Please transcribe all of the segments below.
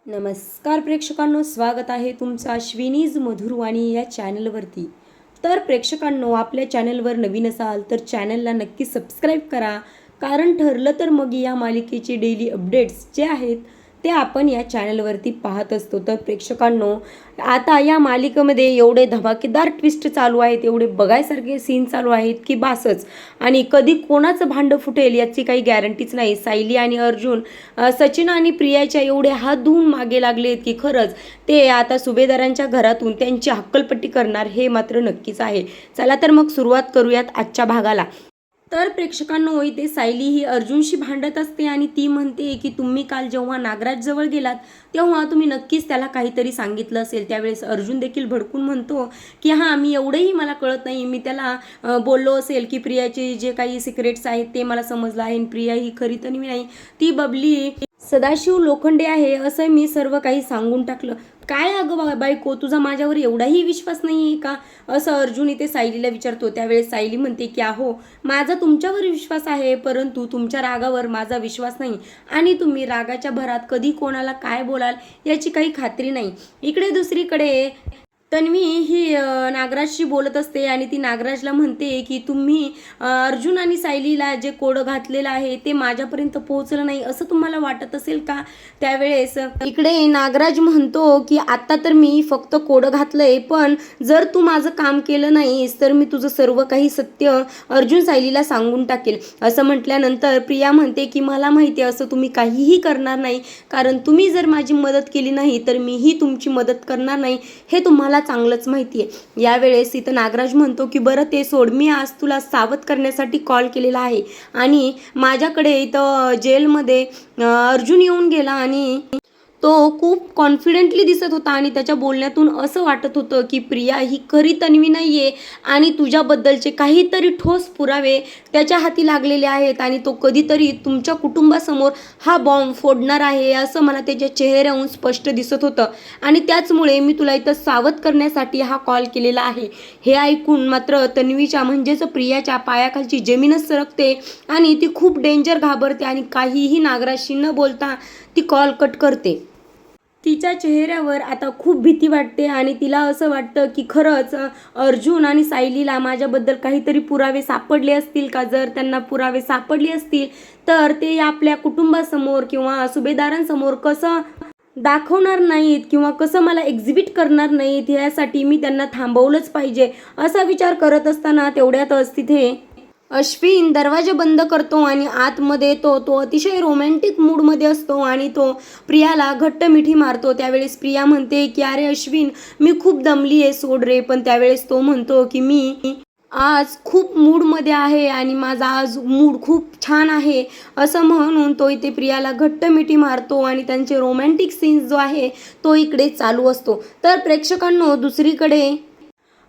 नमस्कार प्रेक्षकांनो, स्वागत आहे तुमचं अश्विनीज मधुरवाणी या चॅनलवरती. तर प्रेक्षकांनो, आपल्या चॅनलवर नवीन असाल तर चॅनलला नक्की सबस्क्राईब करा, कारण ठरलं तर मग या मालिकेचे डेली अपडेट्स जे आहेत ते आपण या चॅनलवरती पाहत असतो. तर प्रेक्षकांनो, आता या मालिकेमध्ये एवढे धमाकेदार ट्विस्ट चालू आहेत, एवढे बघायसारखे सीन चालू आहेत की बासच. आणि कधी कोणाचं भांडं फुटेल याची काही गॅरंटीच नाही. सायली आणि अर्जुन सचिन आणि प्रियाच्या एवढे हात धुवून मागे लागलेत की खरंच ते आता सुभेदारांच्या घरातून त्यांची हक्कलपट्टी करणार हे मात्र नक्कीच आहे. चला तर मग सुरुवात करूयात आजच्या भागाला. तर प्रेक्षकांनो, इथे सायली ही अर्जुनशी भांडत असते आणि ती म्हणते की तुम्ही काल जेव्हा नागराज जवळ गेलात तेव्हा तुम्ही नक्कीच त्याला काहीतरी सांगितलं असेल. त्यावेळेस अर्जुन देखील भडकून म्हणतो की हां, मी एवढंही मला कळत नाही, मी त्याला बोललो असेल की प्रियाचे जे काही सिक्रेट्स आहेत ते मला समजलं आहे. प्रिया ही खरी तन्वी नाही, ती बबली सदाशिव लोखंडे आहे असं मी सर्व काही सांगून टाकलं. काय अगं बायको, तुझा माझ्यावर एवढाही विश्वास नाही आहे का, असं अर्जुन इथे सायलीला विचारतो. त्यावेळेस सायली म्हणते की अहो, माझा तुमच्यावर विश्वास आहे, परंतु तुमच्या रागावर माझा विश्वास नाही आणि तुम्ही रागाच्या भरात कधी कोणाला काय बोलाल याची काही खात्री नाही. इकडे दुसरीकडे तन्वी ही नागराजशी बोलत असते आणि ती नागराजला म्हणते की तुम्ही अर्जुन आणि सायलीला जे कोड घातलेलं आहे ते माझ्यापर्यंत पोहोचलं नाही असं तुम्हाला वाटत असेल का. त्यावेळेस इकडे नागराज म्हणतो की आता तर मी फक्त कोड घातलंय, पण जर तू माझं काम केलं नाहीस तर मी तुझं सर्व काही सत्य अर्जुन सायलीला सांगून टाकेल. असं म्हटल्यानंतर प्रिया म्हणते की मला माहिती आहे असं तुम्ही काहीही करणार नाही, कारण तुम्ही जर माझी मदत केली नाही तर मीही तुमची मदत करणार नाही हे तुम्हाला चांगलंच माहिती आहे. यावेळेस इथं नागराज म्हणतो की बरं ते सोड, मी आज तुला सावध करण्यासाठी कॉल केलेला आहे आणि माझ्याकडे इथं जेलमध्ये अर्जुन येऊन गेला आणि तो खूप कॉन्फिडेंटली दिसत होता आणि त्याच्या बोलण्यातून असं वाटत होतं की प्रिया ही खरी तन्वी नाहीये आणि तुझ्याबद्दलचे काहीतरी ठोस पुरावे त्याच्या हाती लागलेले आहेत आणि तो कधीतरी तुमच्या कुटुंबासमोर हा बॉम्ब फोडणार आहे असं मला त्याच्या चेहऱ्याहून स्पष्ट दिसत होतं आणि त्याचमुळे मी तुला इथं सावध करण्यासाठी हा कॉल केलेला आहे. हे ऐकून मात्र तन्वीच्या म्हणजेच प्रियाच्या पायाखालची जमीनच सरकते आणि ती खूप डेंजर घाबरते आणि काहीही नागराजशी न बोलता ती कॉल कट करते. तिच्या चेहऱ्यावर आता खूप भीती वाटते आणि तिला असं वाटतं की खरंच अर्जुन आणि सायलीला माझ्याबद्दल काहीतरी पुरावे सापडले असतील का. जर त्यांना पुरावे सापडले असतील तर ते आपल्या कुटुंबासमोर किंवा सुभेदारांसमोर कसं दाखवणार नाहीत किंवा कसं मला एक्झिबिट करणार नाहीत, यासाठी मी त्यांना थांबवलंच पाहिजे असा विचार करत असताना तेवढ्यातच तिथे अश्विन दरवाजा बंद करतो आणि आतमध्ये तो अतिशय रोमॅन्टिक मूडमध्ये असतो आणि तो प्रियाला घट्ट मिठी मारतो. त्यावेळेस प्रिया म्हणते की अरे अश्विन, मी खूप दमली आहे, सोड रे. पण त्यावेळेस तो म्हणतो की मी आज खूप मूडमध्ये आहे आणि माझा आज मूड खूप छान आहे असं म्हणून तो इथे प्रियाला घट्ट मिठी मारतो आणि त्यांचे रोमॅन्टिक सीन्स जो आहे तो इकडे चालू असतो. तर प्रेक्षकांनो, दुसरीकडे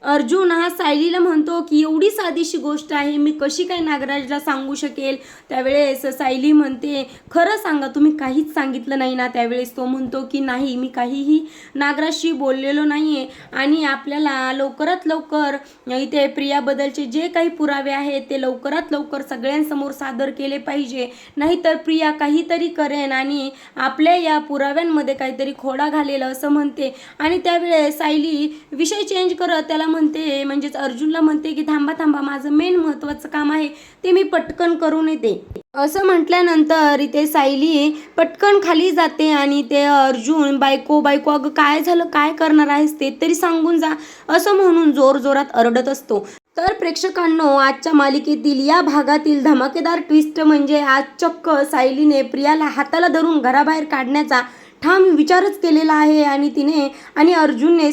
अर्जुन हा सायलीला म्हणतो की एवढी साधीशी गोष्ट आहे, मी कशी काय नागराजला सांगू शकेल. त्यावेळेस सायली म्हणते खरं सांगा, तुम्ही काहीच सांगितलं नाही ना. त्यावेळेस तो म्हणतो की नाही, मी काहीही नागराजशी बोललेलो नाही आहे आणि आपल्याला लवकरात लवकर इथे प्रियाबद्दलचे जे काही पुरावे आहेत ते लवकरात लवकर सगळ्यांसमोर सादर केले पाहिजे, नाहीतर प्रिया काहीतरी करेन आणि आपल्या या पुराव्यांमध्ये काहीतरी खोडा घालेल असं म्हणते. आणि त्यावेळेस सायली विषय चेंज करत त्याला म्हणते, म्हणजेच अर्जुनला म्हणते की थांबा, माझं मेन महत्त्वाचं काम आहे ते मी पटकन करून येते. असं म्हटल्यानंतर इथे सायली पटकन खाली जाते आणि ते अर्जुन बायको अगं काय झालं, काय करणार आहेस ते तरी सांगून जा असं म्हणून जोरजोरात अरडत असतो. तर प्रेक्षकांनो, आजच्या मालिकेतील या भागातील धमाकेदार ट्विस्ट म्हणजे आज चक्क सायलीने प्रियाला हाताला धरून घराबाहेर काढण्याचा ठाम विचारच केलेला आहे आणि तिने आणि अर्जुनने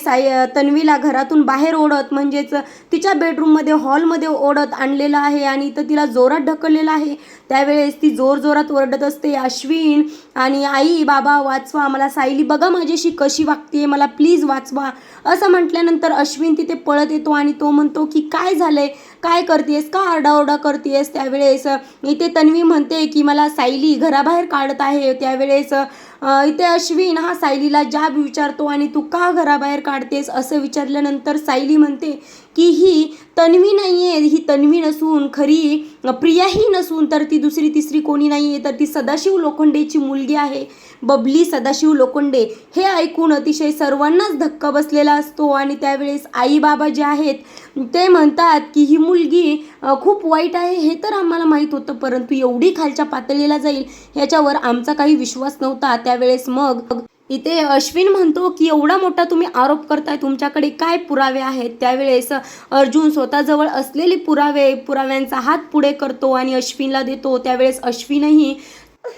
तन्वीला घरातून बाहेर ओढत म्हणजेच तिच्या बेडरूममध्ये हॉलमध्ये ओढत आणलेलं आहे आणि इथं तिला जोरात ढकललेलं आहे. त्यावेळेस ती जोरजोरात ओरडत असते, अश्विन आणि आई बाबा वाचवा मला, सायली बघा माझ्याशी कशी वागते, मला प्लीज वाचवा. असं म्हटल्यानंतर अश्विन तिथे पळत येतो आणि तो म्हणतो की काय झालंय, काय करतेस, का आरडाओरडा करतेस. त्यावेळेस इथे तन्वी म्हणते की मला सायली घराबाहेर काढत आहे. त्यावेळेस इथे अश्विन हा सायलीला जाब विचारतो आणि तू का घराबाहेर काढतेस असं विचारल्यानंतर सायली म्हणते की ही तन्वी नाही आहे, ही तन्वी नसून खरी प्रियाही नसून तर ती दुसरी तिसरी कोणी नाही आहे, तर ती सदाशिव लोखंडेची मुलगी आहे. बबली सदाशिव लोखंडे. हे ऐकून अतिशय सर्वांनाच धक्का बसलेला असतो आणि त्यावेळेस आई बाबा जे आहेत ते म्हणतात की ही मुलगी खूप वाईट आहे. हे तर आम्हाला माहीत होतं, परंतु एवढी खालच्या पातळीला जाईल याच्यावर आमचा काही विश्वास नव्हता. त्यावेळेस मग इथे अश्विन म्हणतो की एवढा मोठा तुम्ही आरोप करताय, तुमच्याकडे काय पुरावे आहेत. त्यावेळेस अर्जुन स्वतःजवळ असलेले पुराव्यांचा हात पुढे करतो आणि अश्विनला देतो. त्यावेळेस अश्विनही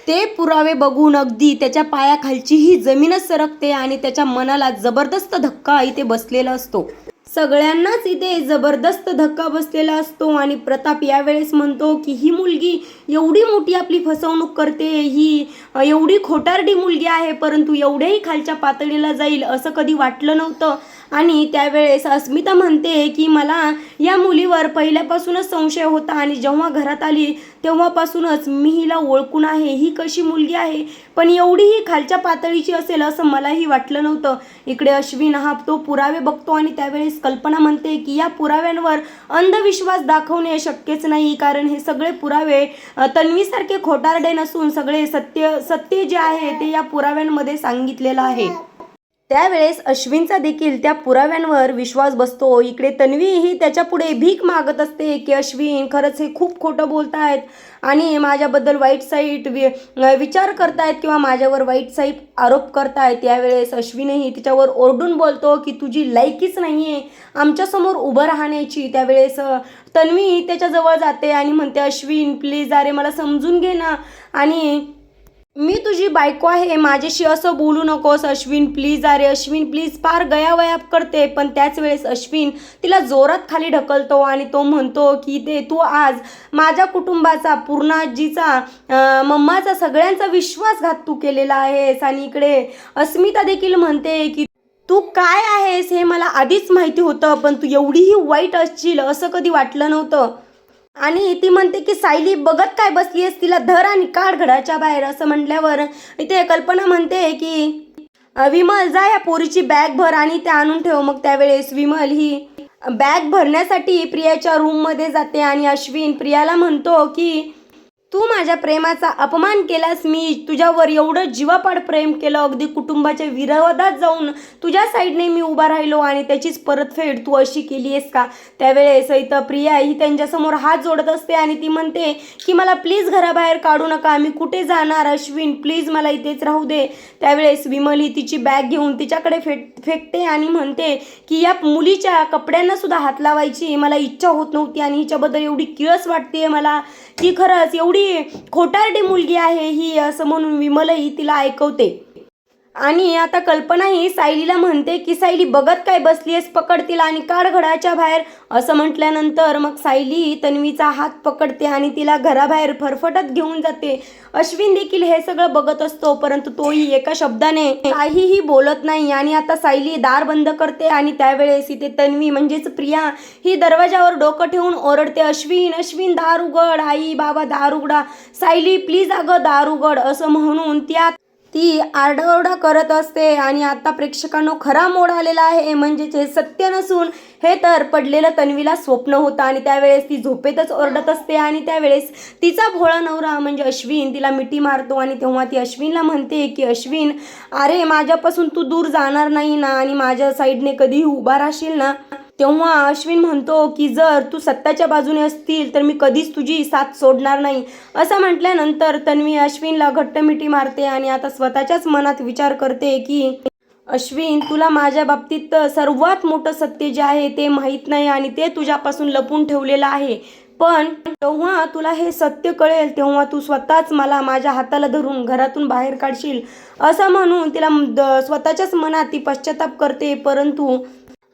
ते पुरावे बघून अगदी त्याच्या पायाखालची ही जमीनच सरकते आणि त्याच्या मनाला जबरदस्त धक्का इथे बसलेला असतो. सगळ्यांनाच इथे जबरदस्त धक्का बसलेला असतो आणि प्रताप यावेळेस म्हणतो की ही मुलगी एवढी मोठी आपली फसवणूक करते, ही एवढी खोटारडी मुलगी आहे, परंतु एवढ्याही खालच्या पातळीला जाईल असं कधी वाटलं नव्हतं. आणि त्यावेळेस अस्मिता म्हणते की मला या मुलीवर पहिल्यापासूनच संशय होता आणि जेव्हा घरात आली तेव्हापासूनच मी हिला ओळखून आहे. ही कशी मुलगी आहे, पण एवढीही खालच्या पातळीची असेल असं मलाही वाटलं नव्हतं. इकडे अश्विन हा तो पुरावे बघतो आणि त्यावेळेस कल्पना म्हणते की या पुराव्यांवर अंधविश्वास दाखवणे शक्यच नाही, कारण हे सगळे पुरावे तन्वीसारखे खोटारडे नसून सगळे सत्य जे आहे ते या पुराव्यांमध्ये सांगितलेलं आहे. त्यावेळेस अश्विनचा देखील त्या पुराव्यांवर विश्वास बसतो. इकडे तन्वी ही त्याच्या पुढे भीक मागत असते की अश्विन खरंच हे खूप खोटं बोलतायत आणि माझ्याबद्दल वाईट साईट विचार करतायत किंवा माझ्यावर वाईट साईट आरोप करतायत. यावेळेस अश्विनही तिच्यावर ओरडून बोलतो की तुझी लायकीच नाही आहे आमच्यासमोर उभं राहण्याची. त्यावेळेस तन्वी त्याच्याजवळ जाते आणि म्हणते अश्विन प्लीज अरे मला समजून घे ना, आणि मी तुझी बायको आहे, माझ्याशी असं बोलू नकोस अश्विन प्लीज अरे अश्विन प्लीज. फार गयावयाप करते, पण त्याच वेळेस अश्विन तिला जोरात खाली ढकलतो आणि तो म्हणतो की ते तू आज माझ्या कुटुंबाचा, पूर्णाजीचा, मम्माचा, सगळ्यांचा विश्वासघात तू केलेला आहेस. आणि इकडे अस्मिता देखील म्हणते की तू काय आहेस हे मला आधीच माहिती होतं, पण तू एवढीही वाईट असशील असं कधी वाटलं नव्हतं. आणि ती म्हणते की सायली बघत काय बसलीयस, तिला धर आणि काढ घराच्या बाहेर. असं म्हटल्यावर इथे कल्पना म्हणते की विमल जा या पोरीची बॅग भर आणि ते आणून ठेव. मग त्यावेळेस विमल ही बॅग भरण्यासाठी प्रियाच्या रूममध्ये जाते आणि अश्विन प्रियाला म्हणतो की तू माझ्या प्रेमाचा अपमान केलास, मी तुझ्यावर एवढं जीवापाड प्रेम केलं, अगदी कुटुंबाच्या विरोधात जाऊन तुझ्या साईडने मी उभा राहिलो आणि त्याचीच परतफेड तू अशी केली आहेस का. त्यावेळेस इथं प्रिया ही त्यांच्यासमोर हात जोडत असते आणि ती म्हणते की मला प्लीज घराबाहेर काढू नका, मी कुठे जाणार अश्विन प्लीज मला इथेच राहू दे. त्यावेळेस विमल ही तिची बॅग घेऊन तिच्याकडे फेकते आणि म्हणते की या मुलीच्या कपड्यांना सुद्धा हात लावायची मला इच्छा होत नव्हती आणि हिच्याबद्दल एवढी किळस वाटते मला की खरंच एवढी खोटारडी मुलगी आहे ही, असं म्हणून विमलही तिला ऐकवते. आणि आता कल्पना ही सायलीला म्हणते की सायली बघत काय बसलीयस, पकड तिला आणि काढ घराच्या बाहेर. असं म्हटल्यानंतर मग सायली तन्वीचा हात पकडते आणि तिला घराबाहेर फरफटत घेऊन जाते. अश्विन देखील हे सगळं बघत असतो, परंतु तोही एका शब्दाने काहीही बोलत नाही. आणि आता सायली दार बंद करते आणि त्यावेळेस इथे तन्वी म्हणजेच प्रिया ही दरवाजावर डोकं ठेवून ओरडते अश्विन अश्विन दार उघड, आई बाबा दार उघडा, सायली प्लीज अगं दार उघड असं म्हणून ती आरडाओरडा करत असते. आणि आता प्रेक्षकांनो खरा मोड आलेला आहे, म्हणजेच हे सत्य नसून हे तर पडलेलं तन्वीला स्वप्न होतं. आणि त्यावेळेस ती झोपेतच ओरडत असते आणि त्यावेळेस तिचा भोळा नवरा म्हणजे अश्विन तिला मिठी मारतो आणि तेव्हा ती अश्विनला म्हणते की अश्विन अरे माझ्यापासून तू दूर जाणार नाही ना आणि माझ्या साईडने कधीही उभा राहशील ना. तेव्हा अश्विन म्हणतो की जर तू सत्याच्या बाजूने असतील तर मी कधीच तुझी साथ सोडणार नाही. असं म्हटल्यानंतर तन्वी अश्विनला घट्ट मिठी मारते आणि आता स्वतःच्याच मनात विचार करते की अश्विन तुला माझ्या बाबतीत सर्वात मोठं सत्य जे आहे ते माहीत नाही आणि ते तुझ्यापासून लपून ठेवलेलं आहे, पण तेव्हा तुला हे सत्य कळेल तेव्हा तू स्वतःच मला माझ्या हाताला धरून घरातून बाहेर काढशील. असं म्हणून तिला स्वतःच्याच मनात ती पश्चाताप करते, परंतु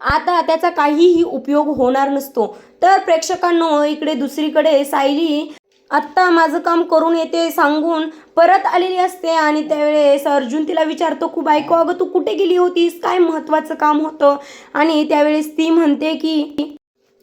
आता त्याचा काहीही उपयोग होणार नसतो. तर प्रेक्षकांनो इकडे दुसरीकडे सायली आत्ता माझं काम करून येते सांगून परत आलेली असते आणि त्यावेळेस अर्जुन तिला विचारतो खूप ऐकू अगं तू कुठे गेली होतीस, काय महत्त्वाचं काम होतं. आणि त्यावेळेस ती म्हणते की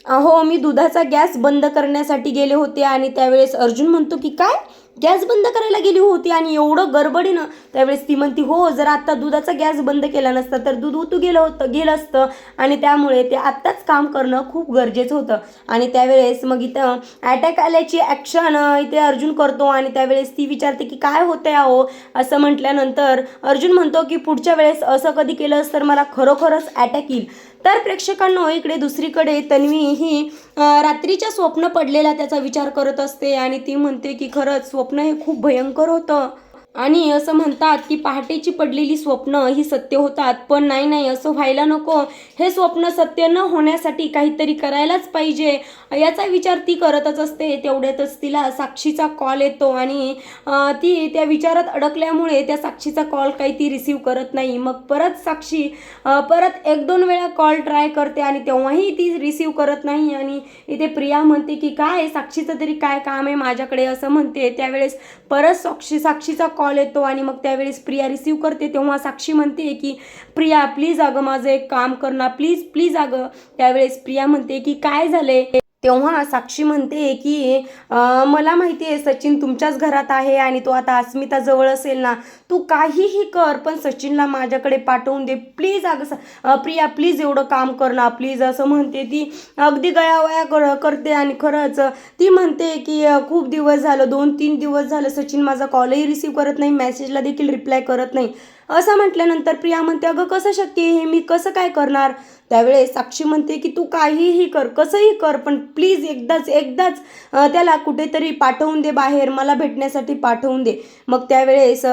अहो मी दुधाचा गॅस बंद करण्यासाठी गेले होते. आणि त्यावेळेस अर्जुन म्हणतो की काय गॅस बंद करायला गेली होती आणि एवढं गडबडीनं. त्यावेळेस ती म्हणती हो, जर आता दुधाचा गॅस बंद केला नसता तर दूध उतू गेलं असतं आणि त्यामुळे ते आत्ताच काम करणं खूप गरजेचं होतं. आणि त्यावेळेस मग इथं अटॅक आल्याची ॲक्शन इथे अर्जुन करतो आणि त्यावेळेस ती विचारते की काय होतंय अहो. असं म्हटल्यानंतर अर्जुन म्हणतो की पुढच्या वेळेस असं कधी केलंस तर मला खरोखरच अटॅक येईल. तर प्रेक्षकांनो, इकडे दुसरीकडे तन्वी ही रात्रीच्या स्वप्न पडलेला त्याचा विचार करत असते आणि ती म्हणते की खरंच स्वप्न हे खूप भयंकर होतं आणि असं म्हणतात की पहाटेची पडलेली स्वप्न ही सत्य होतात, पण नाही असं व्हायला नको. हे स्वप्न सत्य न होण्यासाठी काहीतरी करायलाच पाहिजे याचा विचार ती करतच असते. तेवढ्यातच तिला साक्षीचा कॉल येतो आणि ती त्या विचारात अडकल्यामुळे त्या साक्षीचा कॉल काही ती रिसीव करत नाही. मग परत साक्षी परत 1-2 वेळा कॉल ट्राय करते आणि तेव्हाही ती रिसीव करत नाही. आणि इथे प्रिया म्हणते की काय साक्षीचं तरी काय काम आहे माझ्याकडे असं म्हणते. त्यावेळेस परत साक्षीचा कॉल येतो आणि मग त्यावेळेस प्रिया रिसीव करते. तेव्हा साक्षी म्हणते की प्रिया प्लीज अगं माझं एक काम कर ना, प्लीज प्लीज अगं. त्यावेळेस प्रिया म्हणते की काय झाले. तेव्हा साक्षी म्हणते की मला माहिती आहे सचिन तुमच्याच घरात आहे आणि तो आता अस्मिता जवळ असेल ना, तू काहीही कर पण सचिनला माझ्याकडे पाठवून दे प्लीज अगं. प्रिया प्लीज एवढं काम कर ना प्लीज असं म्हणते ती. अगदी गयावया करते आणि खरंच ती म्हणते की खूप दिवस झालं, 2-3 दिवस झालं सचिन माझा कॉलही रिसीव करत नाही, मेसेजला देखील रिप्लाय करत नाही. असं म्हटल्यानंतर प्रिया म्हणते अगं कसं शक्य आहे, मी कसं काय करणार. त्यावेळेस साक्षी म्हणते की तू काहीही कर, कसंही कर, पण प्लीज एकदाच त्याला कुठेतरी पाठवून दे बाहेर, मला भेटण्यासाठी पाठवून दे. मग त्यावेळेस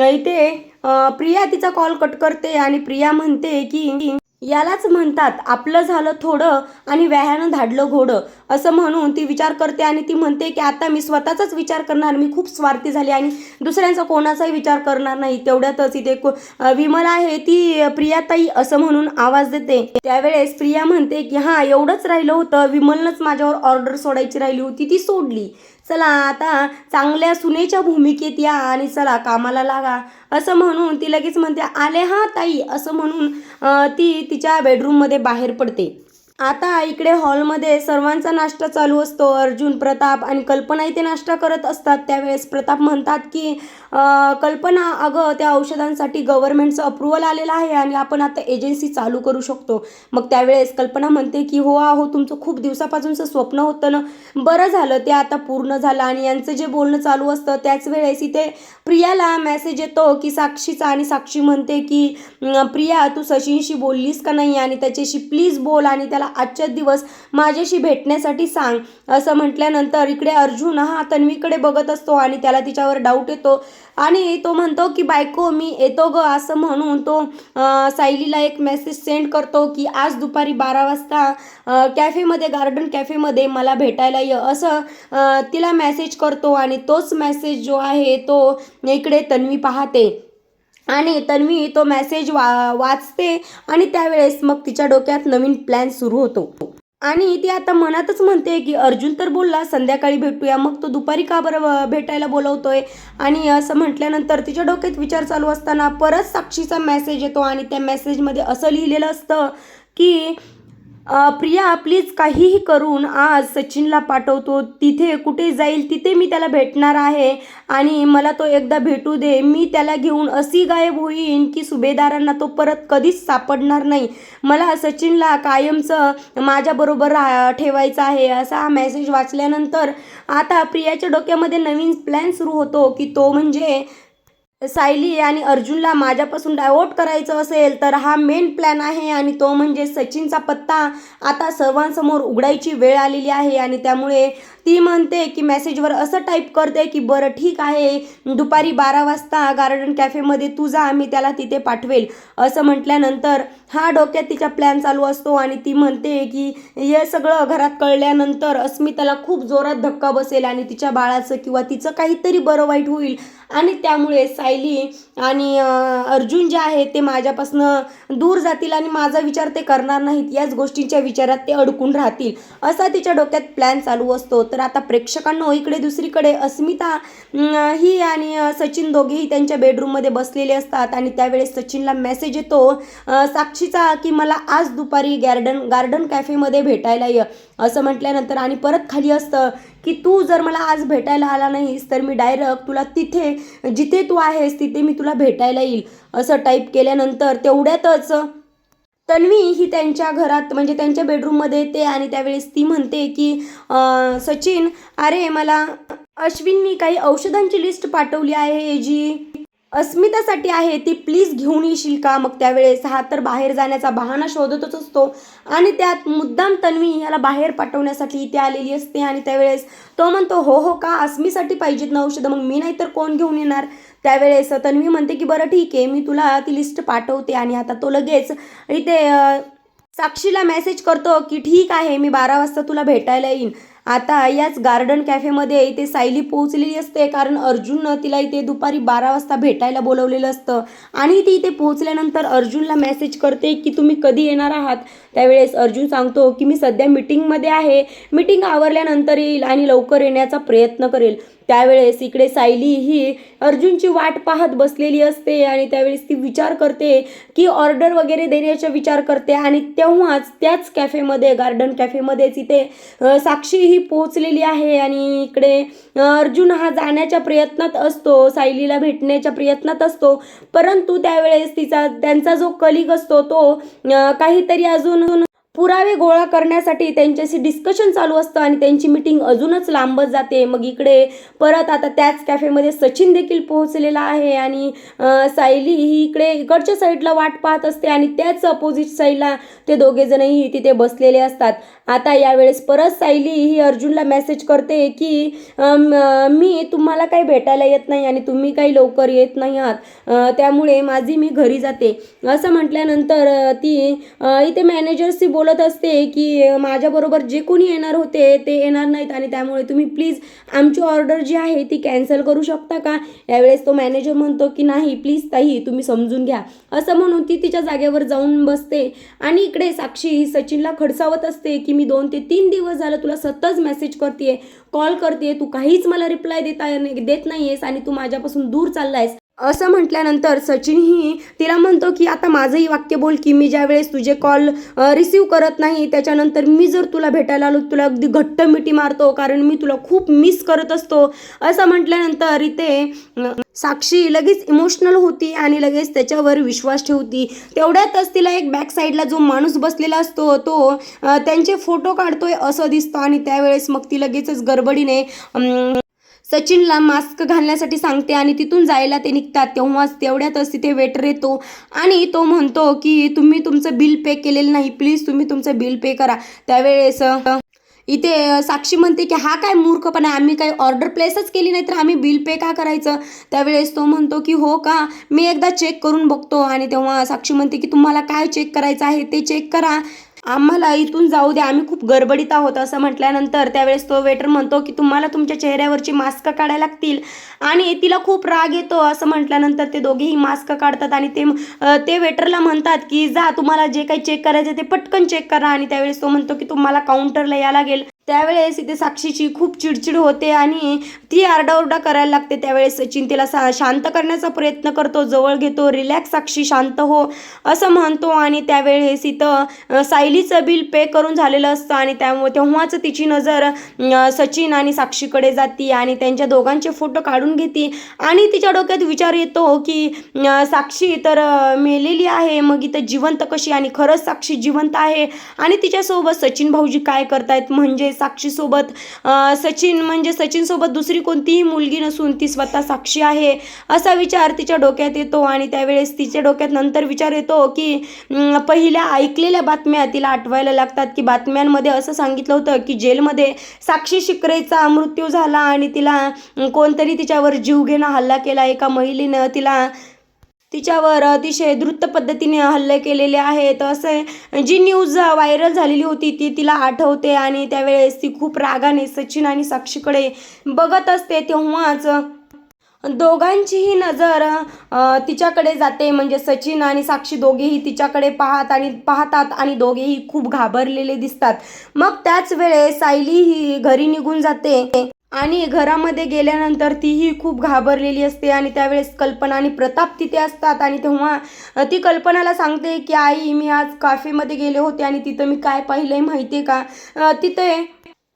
इथे प्रिया तिचा कॉल कट करते आणि प्रिया म्हणते की यालाच म्हणतात आपलं झालं थोडं आणि व्याह्यानं धाडलं घोडं असं म्हणून ती विचार करते आणि ती म्हणते की आता मी स्वतःचाच विचार करणार, मी खूप स्वार्थी झाली आणि दुसऱ्यांचा कोणाचाही विचार करणार नाही. तेवढ्यातच इथे विमला आहे ती प्रियाताई असं म्हणून आवाज देते. त्यावेळेस प्रिया म्हणते की हां एवढंच राहिलं होतं, विमलनंच माझ्यावर ऑर्डर सोडायची राहिली होती ती सोडली, चला आता चांगल्या सुनेच्या भूमिकेत या आणि चला कामाला लागा असं म्हणून ती लगेच म्हणते आले हां ताई असं म्हणून ती तिच्या बेडरूममध्ये बाहेर पडते. आता इकडे हॉलमध्ये सर्वांचा नाश्ता चालू असतो. अर्जुन, प्रताप आणि कल्पना इथे नाश्ता करत असतात. त्यावेळेस प्रताप म्हणतात की कल्पना अगं त्या औषधांसाठी गव्हर्नमेंटचं अप्रुव्हल आलेलं आहे आणि आपण आता एजन्सी चालू करू शकतो. मग त्यावेळेस कल्पना म्हणते की हो तुमचं खूप दिवसापासूनचं स्वप्न होतं ना, बरं झालं ते आता पूर्ण झालं. आणि यांचं जे बोलणं चालू असतं त्याच वेळेस इथे प्रियाला मेसेज येतो की साक्षीचा आणि साक्षी म्हणते की प्रिया तू सचिनशी बोललीस का नाही आणि त्याच्याशी प्लीज बोल आणि त्याला आजच्या दिवस माझ्याशी भेटण्यासाठी सांग असं म्हटल्यानंतर इकडे अर्जुन हा तन्वीकडे बघत असतो आणि त्याला तिच्यावर डाऊट येतो आणि तो म्हणतो की बायको मी येतो ग असं म्हणून तो सायलीला एक मेसेज सेंड करतो की आज दुपारी 12 वाजता कॅफेमध्ये गार्डन कॅफेमध्ये मला भेटायला ये असं तिला मेसेज करतो. आणि तोच मेसेज जो आहे तो इकडे तन्वी पाहते आणि तन्वी तो मेसेज वाचते आणि त्यावेळेस मग तिच्या डोक्यात नवीन प्लॅन सुरू होतो आणि ती आता मनातच म्हणते की अर्जुन तर बोलला संध्याकाळी भेटूया, मग तो दुपारी का बरं भेटायला बोलवतोय. आणि असं म्हटल्यानंतर तिच्या डोक्यात विचार चालू असताना परत साक्षीचा मेसेज येतो आणि त्या मेसेजमध्ये असं लिहिलेलं असतं की प्रिया प्लीज काहीही करून आज सचिनला पाठवतो, तिथे कुठे जाईल तिथे मी त्याला भेटणार आहे आणि मला तो एकदा भेटू दे, मी त्याला घेऊन अशी गायब होईन की सुभेदारांना तो परत कधीच सापडणार नाही, मला सचिनला कायमचं माझ्याबरोबर ठेवायचं आहे. असा हा मेसेज वाचल्यानंतर आता प्रियाच्या डोक्यामध्ये नवीन प्लॅन सुरू होतो की तो म्हणजे सायली आणि अर्जुनला माझ्यापासून डायव्हर्ट करायचं असेल तर हा मेन प्लॅन आहे आणि तो म्हणजे सचिनचा पत्ता आता सर्वांसमोर उघडायची वेळ आलेली आहे. आणि त्यामुळे ती म्हणते की मेसेजवर असं टाईप करते की बरं ठीक आहे दुपारी 12 वाजता गार्डन कॅफेमध्ये तू जा, मी त्याला तिथे पाठवेल असं म्हटल्यानंतर हा डोक्यात तिचा प्लॅन चालू असतो आणि ती म्हणते की हे सगळं घरात कळल्यानंतर अस्मिताला खूप जोरात धक्का बसेल आणि तिच्या बाळाचं किंवा तिचं काहीतरी बरं वाईट होईल आणि त्यामुळे सायली आणि अर्जुन जे आहे ते माझ्यापासून दूर जातील आणि माझा विचार ते करणार नाहीत, याच गोष्टींच्या विचारात ते अडकून राहतील असा तिच्या डोक्यात प्लॅन चालू असतो. तर आता प्रेक्षकांनो इकडे दुसरीकडे अस्मिता ही आणि सचिन दोघेही त्यांच्या बेडरूममध्ये बसलेले असतात आणि त्यावेळेस सचिनला मेसेज येतो साक्षीचा की मला आज दुपारी गार्डन कॅफेमध्ये भेटायला ये असं म्हटल्यानंतर आणि परत खाली असतं की तू जर मला आज भेटायला आला नाहीस तर मी डायरेक्ट तुला तिथे जिथे तू आहेस तिथे मी तुला भेटायला येईल असं टाईप केल्यानंतर तेवढ्यातच तन्वी ही त्यांच्या घरात म्हणजे त्यांच्या बेडरूममध्ये येते आणि त्यावेळेस ती म्हणते की सचिन अरे मला अश्विननी काही औषधांची लिस्ट पाठवली आहे जी अस्मितासाठी आहे ती प्लीज घेऊन येशील का. मग त्यावेळेस हा तर बाहेर जाण्याचा बहाणा शोधतच असतो आणि त्यात मुद्दाम तन्वी याला बाहेर पाठवण्यासाठी इथे आलेली असते आणि त्यावेळेस तो म्हणतो हो हो का अस्मीसाठी पाहिजेत ना औषधं मग मी नाही तर कोण घेऊन येणार. त्यावेळेस तन्वी म्हणते की बरं ठीक आहे मी तुला ती लिस्ट पाठवते आणि आता तो लगेच इथे साक्षीला मेसेज करतो की ठीक आहे मी 12 वाजता तुला भेटायला येईन. आता याच गार्डन कॅफेमध्ये इथे सायली पोहोचलेली असते कारण अर्जुननं तिला इथे दुपारी 12 वाजता भेटायला बोलवलेलं असतं आणि ती इथे पोहोचल्यानंतर अर्जुनला मेसेज करते की तुम्ही कधी येणार आहात. त्यावेळेस अर्जुन सांगतो की मी सध्या मीटिंगमध्ये आहे, मीटिंग आवरल्यानंतर येईल आणि लवकर येण्याचा प्रयत्न करेल. त्यावेळेस इकडे सायली ही अर्जुनची वाट पाहत बसलेली असते आणि त्यावेळेस ती विचार करते की ऑर्डर वगैरे देण्याचा विचार करते आणि तेव्हाच त्याच कॅफेमध्ये गार्डन कॅफेमध्येच इथे साक्षी ही पोहोचलेली आहे आणि इकडे अर्जुन हा जाण्याच्या प्रयत्नात असतो, सायलीला भेटण्याच्या प्रयत्नात असतो, परंतु त्यावेळेस त्यांचा जो कलिग असतो तो काहीतरी अजून पुरावे गोळा करण्यासाठी त्यांच्याशी डिस्कशन चालू असतं आणि त्यांची मीटिंग अजूनच लांबत जाते. मग इकडे परत आता त्याच कॅफेमध्ये सचिन देखील पोहोचलेला आहे आणि सायली ही इकडच्या साईडला वाट पाहत असते आणि त्याच अपोजिट साईडला ते दोघेजणही तिथे बसलेले असतात. आता यावेळेस परत सायली ही अर्जुनला मेसेज करते की मी तुम्हाला काही भेटायला येत नाही आणि तुम्ही काही लवकर येत नाही आहात, त्यामुळे मी घरी जाते असं म्हटल्यानंतर ती इथे मॅनेजरशी बोलत असते की माझ्याबरोबर जे कोणी येणार होते ते येणार नाहीत आणि त्यामुळे तुम्ही प्लीज आमची ऑर्डर जी आहे ती कॅन्सल करू शकता का. यावेळेस तो मॅनेजर म्हणतो की नाही प्लीज ताई तुम्ही समजून घ्या असं म्हणून ती तिच्या जागेवर जाऊन बसते आणि इकडे साक्षी ही सचिनला खडसावत असते की मी 2 ते 3 दिवस झालं तुला सतत मेसेज करते, कॉल करते, तू काहीच मला रिप्लाय देत नाहीयेस आणि तू माझ्यापासून दूर चाललायस असं म्हटल्यानंतर सचिन ही तिला म्हणतो की आता माझंही वाक्य बोल की मी ज्या वेळेस तुझे कॉल रिसीव करत नाही त्याच्यानंतर मी जर तुला भेटायला आलो तुला अगदी घट्ट मिठी मारतो कारण मी तुला खूप मिस करत असतो असं म्हटल्यानंतर इथे साक्षी लगेच इमोशनल होती आणि लगेच त्याच्यावर विश्वास ठेवती. तेवढ्यातच तिला एक बॅक साईडला जो माणूस बसलेला असतो तो त्यांचे फोटो काढतोय असं दिसतं आणि त्यावेळेस मग ती लगेचच गडबडीने सचिनला मास्क घालण्यासाठी सांगते आणि तिथून जायला ते निघतात. तेवढ्यातच तिथे वेटर येतो आणि तो म्हणतो की तुम्ही तुमचं बिल पे केलेलं नाही, प्लीज तुम्ही तुमचं बिल पे करा. त्यावेळेस इथे साक्षी म्हणते की हा काय मूर्खपणा, आम्ही काही ऑर्डर प्लेसच केली नाही तर आम्ही बिल पे का करायचं. त्यावेळेस तो म्हणतो की हो का मी एकदा चेक करून बघतो आणि तेव्हा साक्षी म्हणते की तुम्हाला काय चेक करायचं आहे ते चेक करा, आम्हाला इथून जाऊ द्या, आम्ही खूप गडबडीत आहोत असं म्हटल्यानंतर त्यावेळेस तो वेटर म्हणतो की तुम्हाला तुमच्या चेहऱ्यावरची मास्क काढायला लागतील आणि तिला खूप राग येतो असं म्हटल्यानंतर ते दोघेही मास्क काढतात आणि ते वेटरला म्हणतात की जा तुम्हाला जे काही चेक करायचं ते पटकन चेक करा आणि त्यावेळेस तो म्हणतो की तुम्हाला काउंटरला यायला लागेल. त्यावेळेस इथे साक्षीची खूप चिडचिड होते आणि ती आरडाओरडा करायला लागते. त्यावेळेस सचिन तिला शांत करण्याचा प्रयत्न करतो, जवळ घेतो, रिलॅक्स साक्षी शांत हो असं म्हणतो आणि त्यावेळेस इथं सायलीचं बिल पे करून झालेलं असतं आणि तेव्हाच तिची नजर सचिन आणि साक्षीकडे जाते आणि त्यांच्या दोघांचे फोटो काढून घेते आणि तिच्या डोक्यात विचार येतो की साक्षी तर मेलेली आहे, मग इथं जिवंत कशी आणि खरंच साक्षी जिवंत आहे आणि तिच्यासोबत सचिन भाऊजी काय करतायत म्हणजे साक्षीसोबत सचिनसोबत दुसरी कोणतीही मुलगी नसून ती स्वतः साक्षी आहे असा विचार तिच्या डोक्यात येतो आणि त्यावेळेस तिच्या डोक्यात नंतर विचार येतो की पहिल्या ऐकलेल्या बातम्या तिला आठवायला लागतात की बातम्यांमध्ये असं सांगितलं होतं की जेलमध्ये साक्षी शिकरेचा मृत्यू झाला आणि तिला कोणतरी तिच्यावर जीवघेणा हल्ला केला, एका महिलेनं तिच्यावर अतिशय द्रुत पद्धतीने हल्ले केलेले आहेत असं जी न्यूज व्हायरल झालेली होती ती तिला आठवते आणि त्यावेळेस ती खूप रागाने सचिन आणि साक्षीकडे बघत असते. तेव्हाच दोघांचीही नजर तिच्याकडे जाते. म्हणजे सचिन आणि साक्षी दोघेही तिच्याकडे पाहतात आणि दोघेही खूप घाबरलेले दिसतात. मग त्याच वेळेस सायली ही घरी निघून जाते आणि घरामध्ये गेल्यानंतर तीही खूप घाबरलेली असते. आणि त्यावेळेस कल्पना आणि प्रताप तिथे असतात आणि तेव्हा ती कल्पनाला सांगते की आई, मी आज कॅफेमध्ये गेले होते आणि तिथं मी काय पाहिलंय माहिती आहे का, तिथे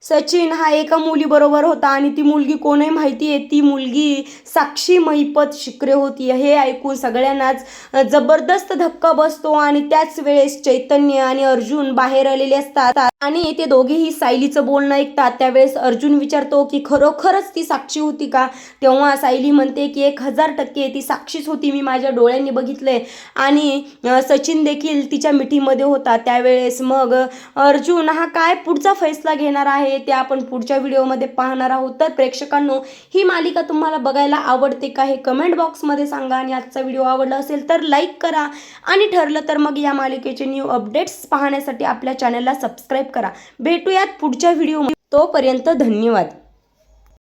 सचिन हा एका मुलीबरोबर होता आणि ती मुलगी कोण आहे माहिती आहे, ती मुलगी साक्षी महिपत शिकरे होती. हे ऐकून सगळ्यांनाच जबरदस्त धक्का बसतो. आणि त्याच वेळेस चैतन्य आणि अर्जुन बाहेर आलेले असतात आणि ते दोघेही सायलीचं बोलणं ऐकतात. त्यावेळेस अर्जुन विचारतो की खरोखरच ती साक्षी होती का. तेव्हा सायली म्हणते की 1000% ती साक्षीच होती, मी माझ्या डोळ्यांनी बघितलंय. आणि सचिन देखील तिच्या मिठीमध्ये होता. त्यावेळेस मग अर्जुन हा काय पुढचा फैसला घेणार आहे ते आपण पुढच्या व्हिडिओमध्ये पाहणार आहोत. तर प्रेक्षकांनो, ही मालिका तुम्हाला बघायला आवडते का हे कमेंट बॉक्समध्ये सांगा. आणि आजचा व्हिडिओ आवडला असेल तर लाईक करा आणि ठरलं तर मग या मालिकेचे न्यू अपडेट्स पाहण्यासाठी आपल्या चॅनलला सबस्क्राईब करा. भेटूयात पुढच्या व्हिडिओमध्ये. तोपर्यंत धन्यवाद.